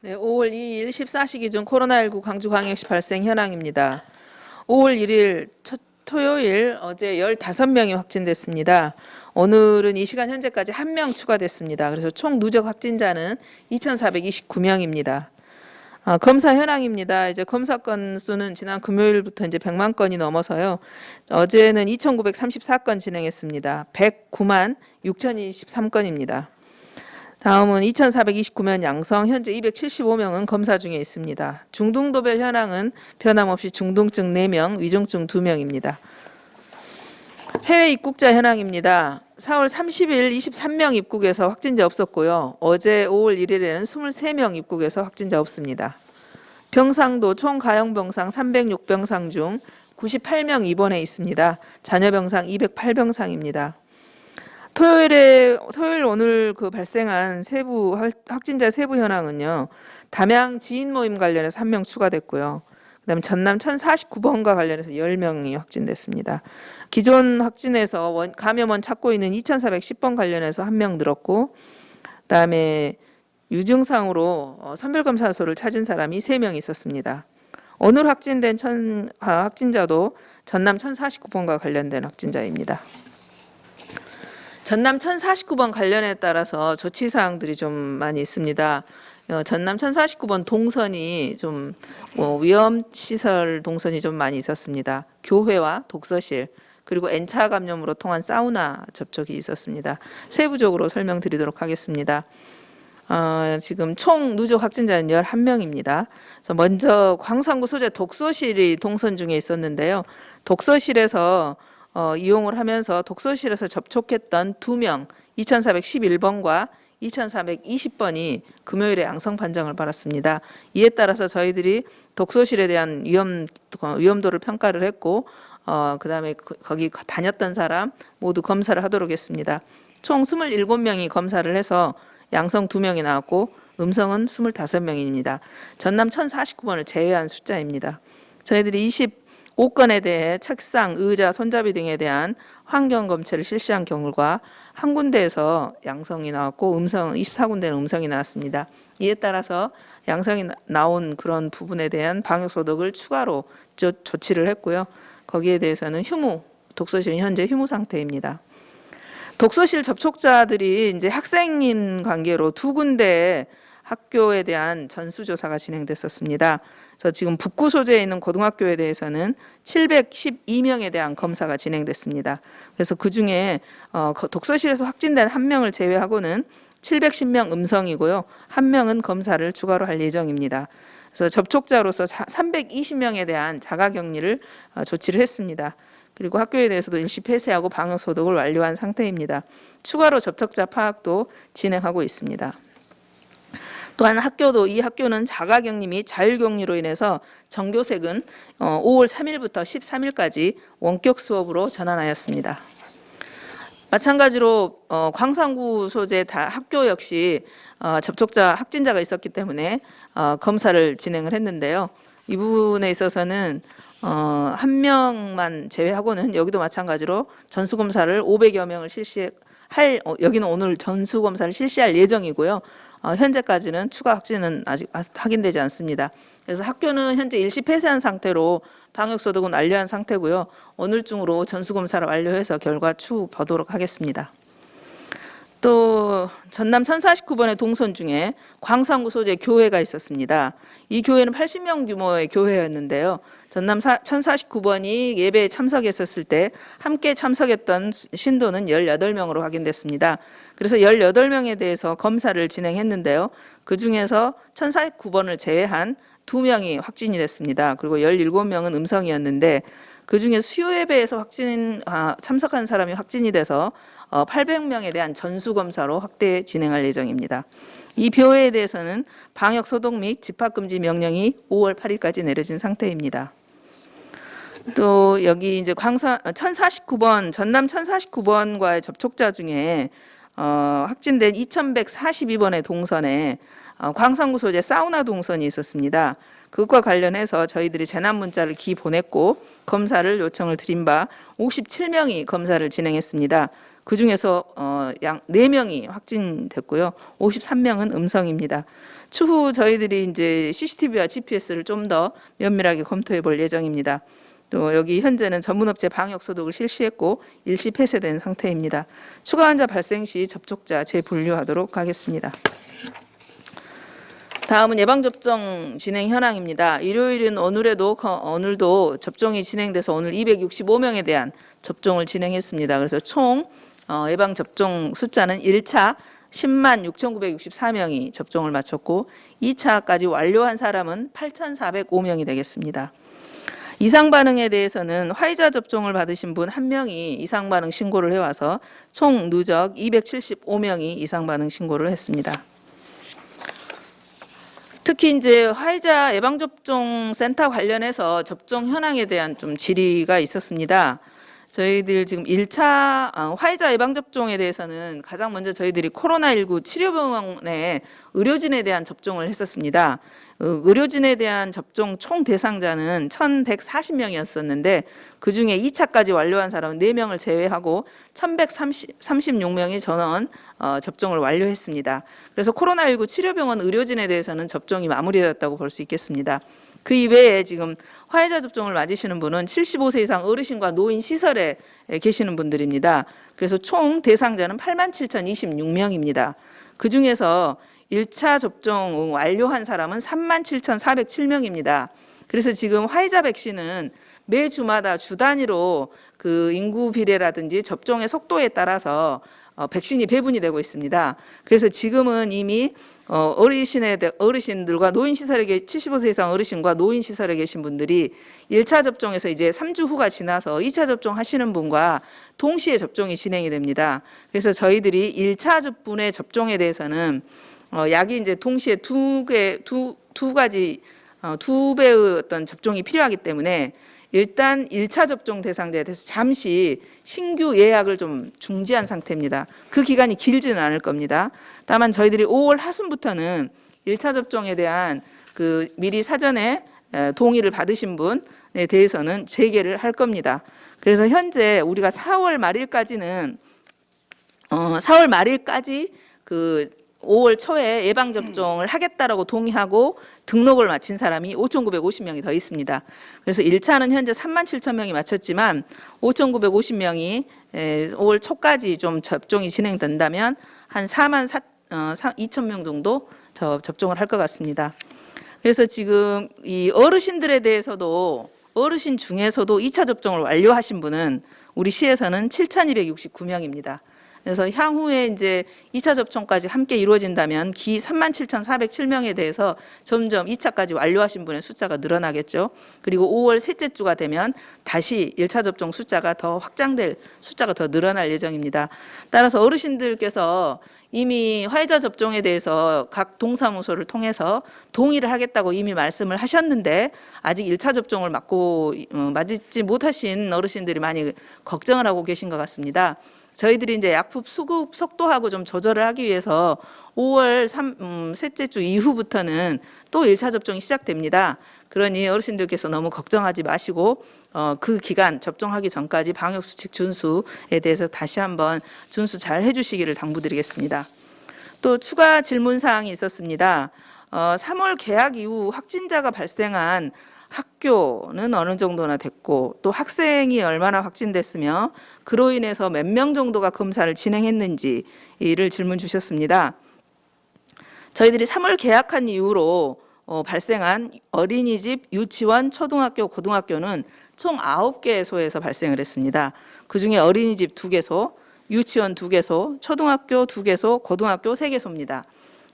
네, 5월 2일 14시 기준 코로나19 광주광역시 발생 현황입니다. 5월 1일 토요일 어제 15명이 확진됐습니다. 오늘은 이 시간 현재까지 1명 추가됐습니다. 그래서 총 누적 확진자는 2,429명입니다. 검사 현황입니다. 이제 검사 건 수는 지난 금요일부터 이제 100만 건이 넘어서요. 어제는 2,934건 진행했습니다. 109만 6,023건입니다. 다음은 2,429명 양성, 현재 275명은 검사 중에 있습니다. 중등도별 현황은 변함없이 중등증 4명, 위중증 2명입니다. 해외 입국자 현황입니다. 4월 30일 23명 입국해서 확진자 없었고요. 어제 5월 1일에는 23명 입국해서 확진자 없습니다. 병상도 총 가용 병상 306병상 중 98명 입원해 있습니다. 잔여 병상 208병상입니다. 토요일 오늘 발생한 세부 확진자 세부 현황은요. 담양 지인 모임 관련해서 1명 추가됐고요. 그다음에 전남 1049번과 관련해서 10명이 확진됐습니다. 기존 확진에서 감염원 찾고 있는 2410번 관련해서 1명 늘었고, 그다음에 유증상으로 선별검사소를 찾은 사람이 3명 있었습니다. 오늘 확진된 확진자도 전남 1049번과 관련된 확진자입니다. 전남 1049번 관련에 따라서 조치사항들이 좀 많이 있습니다. 전남 1049번 동선이 좀 위험시설 동선이 좀 많이 있었습니다. 교회와 독서실 그리고 N차 감염으로 통한 사우나 접촉이 있었습니다. 세부적으로 설명드리도록 하겠습니다. 지금 총 누적 확진자는 11명입니다. 그래서 먼저 광산구 소재 독서실이 동선 중에 있었는데요. 독서실에서 이용을 하면서 독서실에서 접촉했던 2명, 2,411번과 2,420번이 금요일에 양성 판정을 받았습니다. 이에 따라서 저희들이 독서실에 대한 위험도를 평가를 했고, 그다음에 거기 다녔던 사람 모두 검사를 하도록 했습니다. 총 27명이 검사를 해서 양성 2명이 나왔고 음성은 25명입니다. 전남 1049번을 제외한 숫자입니다. 저희들이 25건에 대해 책상, 의자, 손잡이 등에 대한 환경검체를 실시한 경우가 한 군데에서 양성이 나왔고 24군데는 음성이 나왔습니다. 이에 따라서 양성이 나온 그런 부분에 대한 방역소독을 추가로 조치를 했고요. 거기에 대해서는 독서실은 현재 휴무 상태입니다. 독서실 접촉자들이 이제 학생인 관계로 2군데 학교에 대한 전수조사가 진행됐었습니다. 그래서 지금 북구 소재에 있는 고등학교에 대해서는 712명에 대한 검사가 진행됐습니다. 그래서 그중에 독서실에서 확진된 1명을 제외하고는 710명 음성이고요. 1명은 검사를 추가로 할 예정입니다. 그래서 접촉자로서 320명에 대한 자가격리를 조치를 했습니다. 그리고 학교에 대해서도 일시 폐쇄하고 방역 소독을 완료한 상태입니다. 추가로 접촉자 파악도 진행하고 있습니다. 또한 이 학교는 자가격리 및 자율격리로 인해서 전교생은 5월 3일부터 13일까지 원격 수업으로 전환하였습니다. 마찬가지로 광산구 소재 학교 역시 접촉자 확진자가 있었기 때문에 검사를 진행을 했는데요. 이 부분에 있어서는 1명만 제외하고는 여기도 마찬가지로 전수검사를 500여 명을 여기는 오늘 전수검사를 실시할 예정이고요. 현재까지는 추가 확진은 아직 확인되지 않습니다. 그래서 학교는 현재 일시 폐쇄한 상태로 방역소독은 완료한 상태고요. 오늘 중으로 전수검사를 완료해서 결과 추후 보도록 하겠습니다. 또 전남 1049번의 동선 중에 광산구 소재 교회가 있었습니다. 이 교회는 80명 규모의 교회였는데요. 전남 1049번이 예배에 참석했었을 때 함께 참석했던 신도는 18명으로 확인됐습니다. 그래서 18명에 대해서 검사를 진행했는데요. 그중에서 1049번을 제외한 2명이 확진이 됐습니다. 그리고 17명은 음성이었는데 그중에 수요예배에서 참석한 사람이 확진이 돼서 800명에 대한 전수검사로 확대 진행할 예정입니다. 이 교회에 대해서는 방역소독 및 집합금지 명령이 5월 8일까지 내려진 상태입니다. 또 여기 이제 전남 1049번과의 접촉자 중에 확진된 2142번의 동선에 광산구 소재 사우나 동선이 있었습니다. 그것과 관련해서 저희들이 재난 문자를 보냈고 검사를 요청을 드린 바 57명이 검사를 진행했습니다. 그중에서 양 4명이 확진됐고요. 53명은 음성입니다. 추후 저희들이 이제 CCTV와 GPS를 좀 더 면밀하게 검토해 볼 예정입니다. 또 여기 현재는 전문업체 방역 소독을 실시했고 일시 폐쇄된 상태입니다. 추가 환자 발생 시 접촉자 재분류하도록 하겠습니다. 다음은 예방접종 진행 현황입니다. 일요일은 오늘도 접종이 진행돼서 오늘 265명에 대한 접종을 진행했습니다. 그래서 총 예방접종 숫자는 1차 10만 6,964명이 접종을 마쳤고 2차까지 완료한 사람은 8,405명이 되겠습니다. 이상 반응에 대해서는 화이자 접종을 받으신 분 1명이 이상 반응 신고를 해와서 총 누적 275명이 이상 반응 신고를 했습니다. 특히 이제 화이자 예방접종 센터 관련해서 접종 현황에 대한 좀 질의가 있었습니다. 저희들 지금 1차 화이자 예방접종에 대해서는 가장 먼저 저희들이 코로나19 치료병원의 의료진에 대한 접종을 했었습니다. 의료진에 대한 접종 총 대상자는 1,140명이었었는데 그중에 2차까지 완료한 사람은 4명을 제외하고 1,136명이 전원 접종을 완료했습니다. 그래서 코로나19 치료병원 의료진에 대해서는 접종이 마무리되었다고 볼 수 있겠습니다. 그 이외에 지금 화이자 접종을 맞으시는 분은 75세 이상 어르신과 노인 시설에 계시는 분들입니다. 그래서 총 대상자는 87,026명입니다. 그중에서 1차 접종 완료한 사람은 37,407명입니다. 그래서 지금 화이자 백신은 매 주마다 주 단위로 그 인구 비례라든지 접종의 속도에 따라서 백신이 배분이 되고 있습니다. 그래서 지금은 이미 어르신들과 노인시설에 75세 이상 어르신과 노인시설에 계신 분들이 1차 접종에서 이제 3주 후가 지나서 2차 접종 하시는 분과 동시에 접종이 진행이 됩니다. 그래서 저희들이 1차 분의 접종에 대해서는 약이 이제 동시에 두 가지 두 배의 어떤 접종이 필요하기 때문에 일단 1차 접종 대상자에 대해서 잠시 신규 예약을 좀 중지한 상태입니다. 그 기간이 길지는 않을 겁니다. 다만 저희들이 5월 하순부터는 1차 접종에 대한 그 미리 사전에 동의를 받으신 분에 대해서는 재개를 할 겁니다. 그래서 현재 우리가 4월 말일까지 그 5월 초에 예방접종을 하겠다라고 동의하고 등록을 마친 사람이 5,950명이 더 있습니다. 그래서 1차는 현재 37,000명이 마쳤지만 5,950명이 5월 초까지 좀 접종이 진행된다면 한 42,000명 정도 더 접종을 할 것 같습니다. 그래서 지금 이 어르신들에 대해서도 어르신 중에서도 2차 접종을 완료하신 분은 우리 시에서는 7,269명입니다. 그래서 향후에 이제 2차 접종까지 함께 이루어진다면 37,407명에 대해서 점점 2차까지 완료하신 분의 숫자가 늘어나겠죠. 그리고 5월 셋째 주가 되면 다시 1차 접종 숫자가 더 확장될 숫자가 더 늘어날 예정입니다. 따라서 어르신들께서 이미 화이자 접종에 대해서 각 동사무소를 통해서 동의를 하겠다고 이미 말씀을 하셨는데 아직 1차 접종을 맞지 못하신 어르신들이 많이 걱정을 하고 계신 것 같습니다. 저희들이 이제 약품 수급 속도하고 좀 조절을 하기 위해서 5월 셋째 주 이후부터는 또 1차 접종이 시작됩니다. 그러니 어르신들께서 너무 걱정하지 마시고 그 기간 접종하기 전까지 방역수칙 준수에 대해서 다시 한번 준수 잘 해주시기를 당부드리겠습니다. 또 추가 질문 사항이 있었습니다. 3월 개학 이후 확진자가 발생한 학교는 어느 정도나 됐고 또 학생이 얼마나 확진됐으며 그로 인해서 몇 명 정도가 검사를 진행했는지를 질문 주셨습니다. 저희들이 3월 개학한 이후로 발생한 어린이집, 유치원, 초등학교, 고등학교는 총 9개소에서 발생을 했습니다. 그중에 어린이집 2개소, 유치원 2개소, 초등학교 2개소, 고등학교 3개소입니다.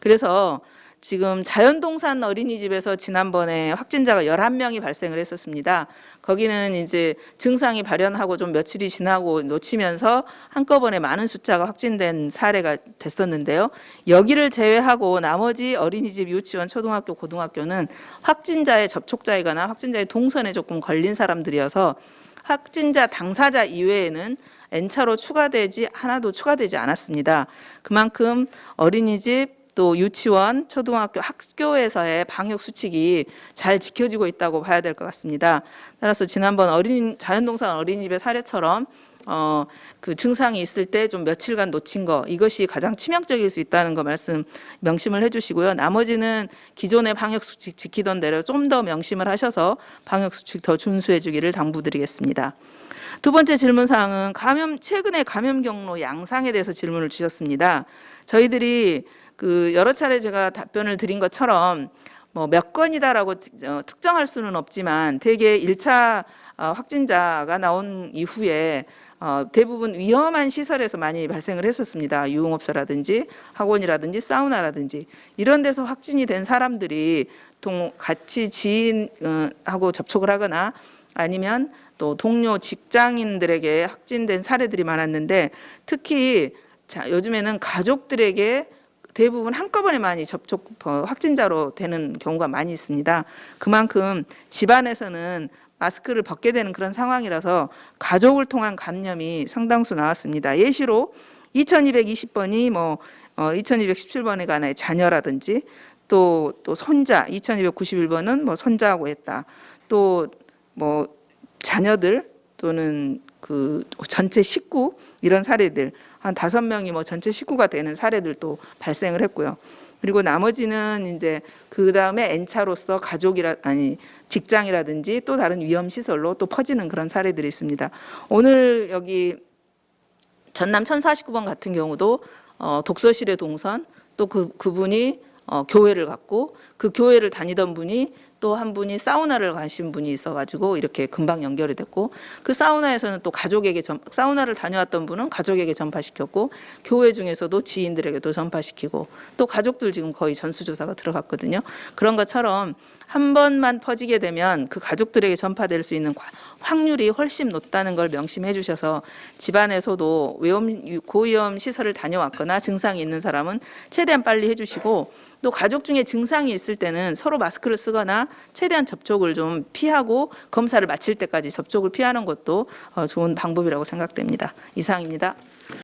그래서 지금 자연동산 어린이집에서 지난번에 확진자가 11명이 발생을 했었습니다. 거기는 이제 증상이 발현하고 좀 며칠이 지나고 놓치면서 한꺼번에 많은 숫자가 확진된 사례가 됐었는데요. 여기를 제외하고 나머지 어린이집, 유치원, 초등학교, 고등학교는 확진자의 접촉자이거나 확진자의 동선에 조금 걸린 사람들이어서 확진자 당사자 이외에는 N차로 하나도 추가되지 않았습니다. 그만큼 어린이집, 또 유치원, 초등학교, 학교에서의 방역 수칙이 잘 지켜지고 있다고 봐야 될 것 같습니다. 따라서 지난번 자연동산 어린이집의 사례처럼 그 증상이 있을 때 좀 며칠간 놓친 거 이것이 가장 치명적일 수 있다는 거 명심을 해주시고요. 나머지는 기존의 방역 수칙 지키던 대로 좀 더 명심을 하셔서 방역 수칙 더 준수해 주기를 당부드리겠습니다. 두 번째 질문 사항은 최근에 감염 경로 양상에 대해서 질문을 주셨습니다. 저희들이 그 여러 차례 제가 답변을 드린 것처럼 뭐 몇 건이다라고 특정할 수는 없지만 대개 1차 확진자가 나온 이후에 대부분 위험한 시설에서 많이 발생을 했었습니다. 유흥업소라든지 학원이라든지 사우나라든지 이런 데서 확진이 된 사람들이 같이 지인하고 접촉을 하거나 아니면 또 동료 직장인들에게 확진된 사례들이 많았는데 특히 요즘에는 가족들에게 대부분 한꺼번에 많이 확진자로 되는 경우가 많이 있습니다. 그만큼 집안에서는 마스크를 벗게 되는 그런 상황이라서 가족을 통한 감염이 상당수 나왔습니다. 예시로 2220번이 2217번에 관해 자녀라든지 또 손자 2291번은 뭐 손자하고 했다. 또 뭐 자녀들 또는 그 전체 식구 이런 사례들 한 5명이 뭐 전체 식구가 되는 사례들도 발생을 했고요. 그리고 나머지는 이제 그 다음에 N차로서 직장이라든지 또 다른 위험 시설로 또 퍼지는 그런 사례들이 있습니다. 오늘 여기 전남 1049번 같은 경우도 독서실의 동선 또 그분이 교회를 갔고 그 교회를 다니던 분이 또 한 분이 사우나를 가신 분이 있어가지고 이렇게 금방 연결이 됐고 그 사우나에서는 또 사우나를 다녀왔던 분은 가족에게 전파시켰고 교회 중에서도 지인들에게도 전파시키고 또 가족들 지금 거의 전수조사가 들어갔거든요. 그런 것처럼 한 번만 퍼지게 되면 그 가족들에게 전파될 수 있는 확률이 훨씬 높다는 걸 명심해 주셔서 집안에서도 고위험 시설을 다녀왔거나 증상이 있는 사람은 최대한 빨리 해주시고 또 가족 중에 증상이 있을 때는 서로 마스크를 쓰거나 최대한 접촉을 좀 피하고 검사를 마칠 때까지 접촉을 피하는 것도 좋은 방법이라고 생각됩니다. 이상입니다.